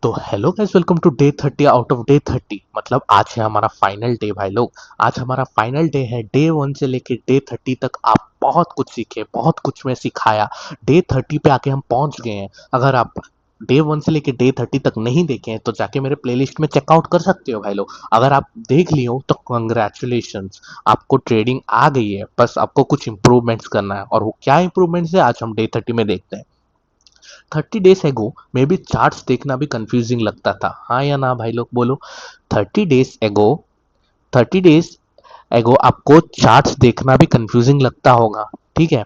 तो hello guys, welcome to day 30 out of day 30। मतलब आज है हमारा फाइनल डे भाई लोग। आज हमारा फाइनल डे है। डे 1 से लेके डे 30 तक आप बहुत कुछ सीखे, बहुत कुछ में सिखाया। डे 30 पे आके हम पहुंच गए हैं। अगर आप डे 1 से लेके डे 30 तक नहीं देखे हैं तो जाके मेरे प्लेलिस्ट में चेकआउट कर सकते हो भाई लोग। अगर आप देख लियो तो कंग्रेचुलेशंस, आपको ट्रेडिंग आ गई है। बस आपको कुछ इंप्रूवमेंट्स करना है, और वो क्या इंप्रूवमेंट्स है आज हम डे 30 में देखते हैं। 30 डेज एगो में भी चार्ट्स देखना भी कंफ्यूजिंग लगता था, हाँ या ना भाई लोग बोलो। 30 डेज एगो 30 डेज एगो आपको चार्ट्स देखना भी कंफ्यूजिंग लगता होगा, ठीक है।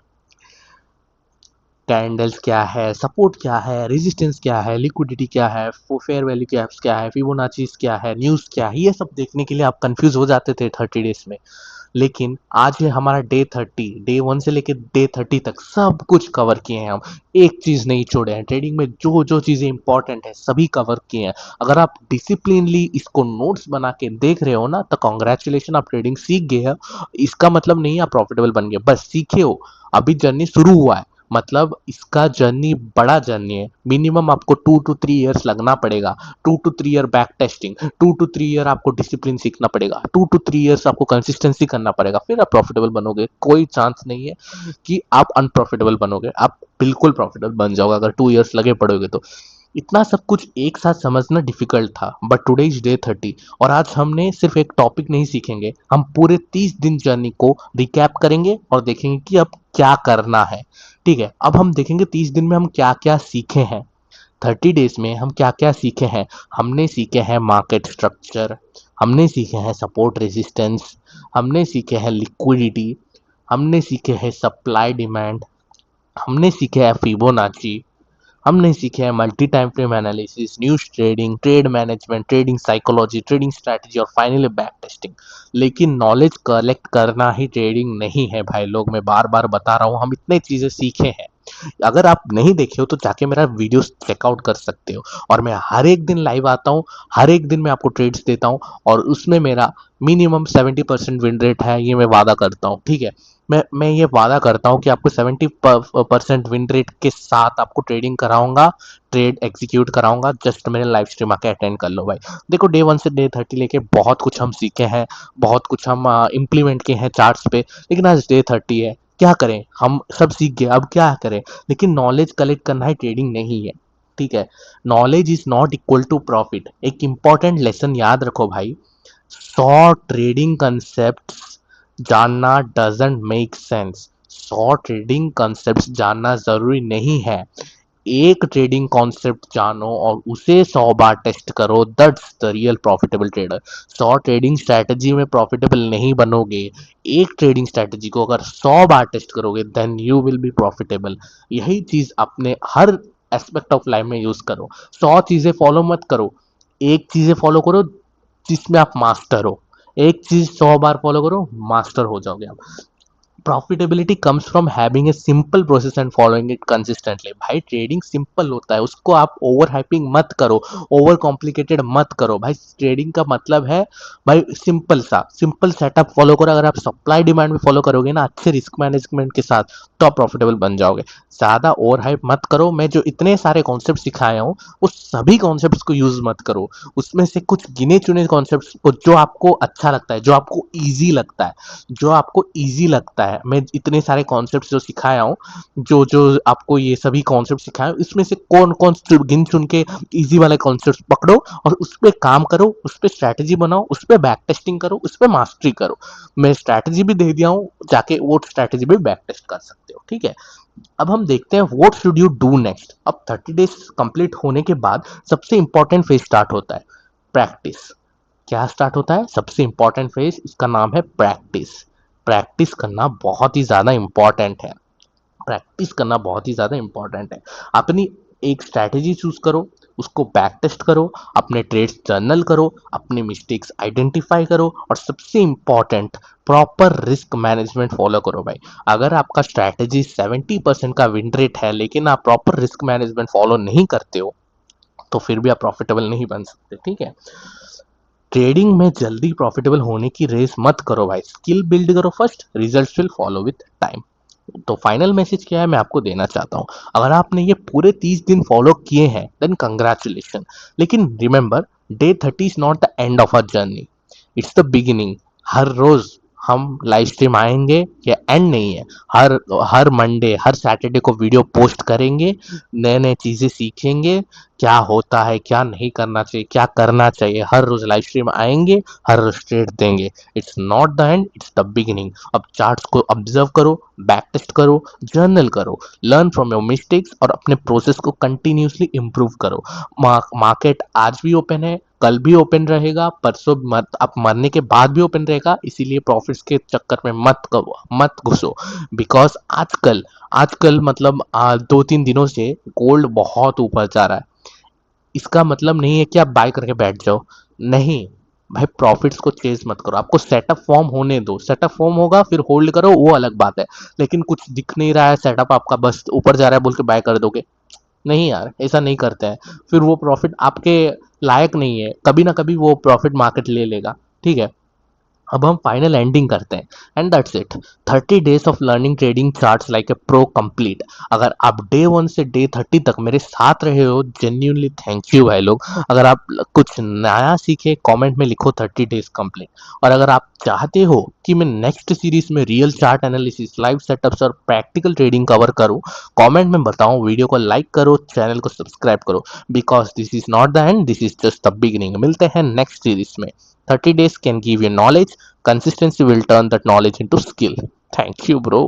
कैंडल्स क्या है, सपोर्ट क्या है, रेजिस्टेंस क्या है, लिक्विडिटी क्या है, फेयर वैल्यू कैप्स क्या है, फिबोनाचीज क्या है, न्यूज क्या है, ये सब देखने के लिए आप कंफ्यूज हो जाते थे 30 डेज में। लेकिन आज है हमारा डे 30। डे 1 से लेके डे 30 तक सब कुछ कवर किए हैं हम। एक चीज नहीं छोड़े हैं। ट्रेडिंग में जो जो चीजें इंपॉर्टेंट है सभी कवर किए हैं। अगर आप डिसिप्लिनली इसको नोट्स बना के देख रहे हो ना, तो कॉन्ग्रेचुलेशन, आप ट्रेडिंग सीख गए हो। इसका मतलब नहीं आप प्रॉफिटेबल बन गए, बस सीखे हो। अभी जर्नी शुरू हुआ है। मतलब इसका जर्नी बड़ा जर्नी है। मिनिमम आपको 2 to 3 years लगना पड़ेगा। 2 to 3 year back testing, 2 to 3 year आपको डिसिप्लिन सीखना पड़ेगा, 2 to 3 years आपको कंसिस्टेंसी करना पड़ेगा, फिर आप प्रॉफिटेबल बनोगे। कोई चांस नहीं है कि आप अनप्रॉफिटेबल बनोगे। आप बिल्कुल प्रॉफिटेबल बन जाओगे अगर 2 years लगे पड़ोगे तो। इतना सब कुछ एक साथ समझना डिफिकल्ट था, बट टुडे इज डे 30। और आज हमने सिर्फ एक टॉपिक नहीं सीखेंगे, हम पूरे 30 दिन जर्नी को रिकैप करेंगे और देखेंगे कि अब क्या करना है। ठीक है, अब हम देखेंगे 30 दिन में हम क्या क्या सीखे हैं। 30 डेज में हम क्या क्या सीखे हैं। हमने सीखे हैं मार्केट स्ट्रक्चर, हमने सीखे हैं सपोर्ट रेजिस्टेंस, हमने सीखे हैं लिक्विडिटी, हमने सीखे हैं सप्लाई डिमांड, हमने सीखे हैं फिबोनाची, हमने सीखे हैं multi time frame analysis, news trading, trade management, trading psychology, trading strategy और फाइनली बैक टेस्टिंग। लेकिन नॉलेज कलेक्ट करना ही ट्रेडिंग नहीं है भाई लोग। मैं बार बार बता रहा हूँ, हम इतने चीजें सीखे हैं। अगर आप नहीं देखे हो तो जाके मेरा वीडियो चेकआउट कर सकते हो। और मैं हर एक दिन लाइव आता हूँ, हर एक दिन मैं आपको ट्रेड्स देता हूँ, और उसमें मेरा मिनिमम 70% विन रेट है, ये मैं वादा करता हूँ, ठीक है। मैं ये वादा करता हूँ कि आपको 70% विन रेट के साथ आपको ट्रेडिंग कराऊंगा, ट्रेड एग्जीक्यूट कराऊंगा। जस्ट मेरे लाइव स्ट्रीम आके अटेंड कर लो भाई। देखो, डे 1 से डे 30 लेके बहुत कुछ हम सीखे हैं, बहुत कुछ हम इम्प्लीमेंट किए हैं चार्ट्स पे। लेकिन आज डे 30 है, क्या करें, हम सब सीख गए, अब क्या करें। लेकिन नॉलेज कलेक्ट करना है, ट्रेडिंग नहीं है, ठीक है। Knowledge is not equal to profit. एक इंपॉर्टेंट लेसन याद रखो भाई। 100 ट्रेडिंग कंसेप्ट जानना doesn't make sense. 100 trading concept जानना जरूरी नहीं है। एक ट्रेडिंग कॉन्सेप्ट जानो और उसे 100 बार टेस्ट करो, that's the real profitable trader. 100 trading strategy में प्रॉफिटेबल नहीं बनोगे। एक ट्रेडिंग स्ट्रैटेजी को अगर 100 बार टेस्ट करोगे then you will be profitable. यही चीज अपने हर एस्पेक्ट ऑफ लाइफ में यूज करो। 100 चीजें फॉलो मत करो, एक चीजें फॉलो करो जिसमें आप मास्टर हो। एक चीज 100 बार फॉलो करो, मास्टर हो जाओगे आप। Profitability comes from having a simple process and following it consistently. भाई ट्रेडिंग सिंपल होता है, उसको आप ओवर हाइपिंग मत करो, ओवर कॉम्प्लिकेटेड मत करो भाई। ट्रेडिंग का मतलब है भाई सिंपल सा, सिंपल सेटअप फॉलो करो। अगर आप सप्लाई डिमांड में फॉलो करोगे ना अच्छे रिस्क मैनेजमेंट के साथ, तो आप प्रॉफिटेबल बन जाओगे। ज्यादा ओवर हाइप मत करो। मैं जो इतने सारे कॉन्सेप्ट सिखाया हूँ उस सभी कॉन्सेप्ट्स को यूज मत करो। उसमें से कुछ गिने चुने कॉन्सेप्ट्स को, जो आपको अच्छा लगता है, जो आपको ईजी लगता है, जो आपको ईजी लगता है। मैं इतने सारे कॉन्सेप्ट्स जो सिखाया हूँ, जो जो आपको ये सभी कॉन्सेप्ट सिखाए, इसमें से कौन कौन गिन चुन के इजी वाले कॉन्सेप्ट पकड़ो और उस पर काम करो, उस पर स्ट्रैटेजी बनाओ, उस पर बैक टेस्टिंग करो, उस पर मास्टरी करो। मैं स्ट्रैटेजी भी दे दिया हूँ, जाके वो स्ट्रैटेजी भी बैक टेस्ट कर सकते हो, ठीक है। अब हम देखते हैं what should you do next. अब 30 डेज कंप्लीट होने के बाद सबसे इंपॉर्टेंट फेज स्टार्ट होता है, प्रैक्टिस। क्या स्टार्ट होता है? सबसे इंपॉर्टेंट फेज, इसका नाम है प्रैक्टिस। प्रैक्टिस करना बहुत ही ज्यादा इंपॉर्टेंट है। प्रैक्टिस करना बहुत ही ज्यादा इंपॉर्टेंट है। अपनी एक स्ट्रैटेजी चूज करो, उसको बैक टेस्ट करो, अपने ट्रेड्स जर्नल करो, अपने मिस्टेक्स आइडेंटिफाई करो, और सबसे important, proper risk management follow करो भाई। अगर आपका स्ट्रैटेजी 70% का विन रेट है लेकिन आप प्रॉपर रिस्क मैनेजमेंट फॉलो नहीं करते हो, तो फिर भी आप प्रॉफिटेबल नहीं बन सकते, ठीक है। ट्रेडिंग में जल्दी प्रॉफिटेबल होने की रेस मत करो भाई, स्किल बिल्ड करो first, results will follow with time. तो फाइनल मैसेज क्या है मैं आपको देना चाहता हूँ, अगर आपने ये पूरे 30 दिन फॉलो किए हैं देन कंग्रेचुलेशन। लेकिन remember, day 30 is not the end of our journey, it's the beginning. हर रोज हम लाइव स्ट्रीम आएंगे, ये एंड नहीं है। हर हर मंडे हर सैटरडे को वीडियो पोस्ट करेंगे, नए नए चीजें सीखेंगे, क्या होता है क्या नहीं करना चाहिए क्या करना चाहिए। हर रोज लाइव स्ट्रीम आएंगे, हर रोज ट्रेड देंगे। It's not the and, it's the beginning. अब चार्ट्स को ऑब्जर्व करो, बैक टेस्ट करो, जर्नल करो, लर्न फ्रॉम योर मिस्टेक्स और अपने प्रोसेस को कंटिन्यूसली इंप्रूव करो। मार्केट आज भी ओपन है, कल भी ओपन रहेगा, परसों मत आप मरने के बाद भी ओपन रहेगा, इसीलिए प्रॉफिट्स के चक्कर में मत घुसो। बिकॉज आजकल आजकल मतलब 2-3 दिनों से गोल्ड बहुत ऊपर जा रहा है। इसका मतलब नहीं है कि आप बाय करके बैठ जाओ, नहीं भाई, प्रॉफिट्स को चेज मत करो, आपको सेटअप फॉर्म होने दो। सेटअप फॉर्म होगा फिर होल्ड करो, वो अलग बात है। लेकिन कुछ दिख नहीं रहा है सेटअप आपका, बस ऊपर जा रहा है बोल के बाय कर दोगे, नहीं यार, ऐसा नहीं करते हैं। फिर वो प्रॉफिट आपके लायक नहीं है, कभी ना कभी वो प्रॉफिट मार्केट ले लेगा। ठीक है, अब हम फाइनल एंडिंग करते हैं and that's it. 30 days of learning trading charts like a pro complete. अगर आप डे 1 से डे 30 तक मेरे साथ रहे हो, जेन्यूनली थैंक यू भाई लोग। अगर आप कुछ नया सीखे कमेंट में लिखो 30 days कंप्लीट। और अगर आप चाहते हो कि मैं नेक्स्ट सीरीज में real chart analysis, live setups और प्रैक्टिकल ट्रेडिंग कवर करूं, कमेंट में बताओ, वीडियो को लाइक करो, चैनल को सब्सक्राइब करो। Because this is not the and, this is just the beginning. मिलते हैं नेक्स्ट सीरीज में। 30 days can give you knowledge. Consistency will turn that knowledge into skill. Thank you, bro.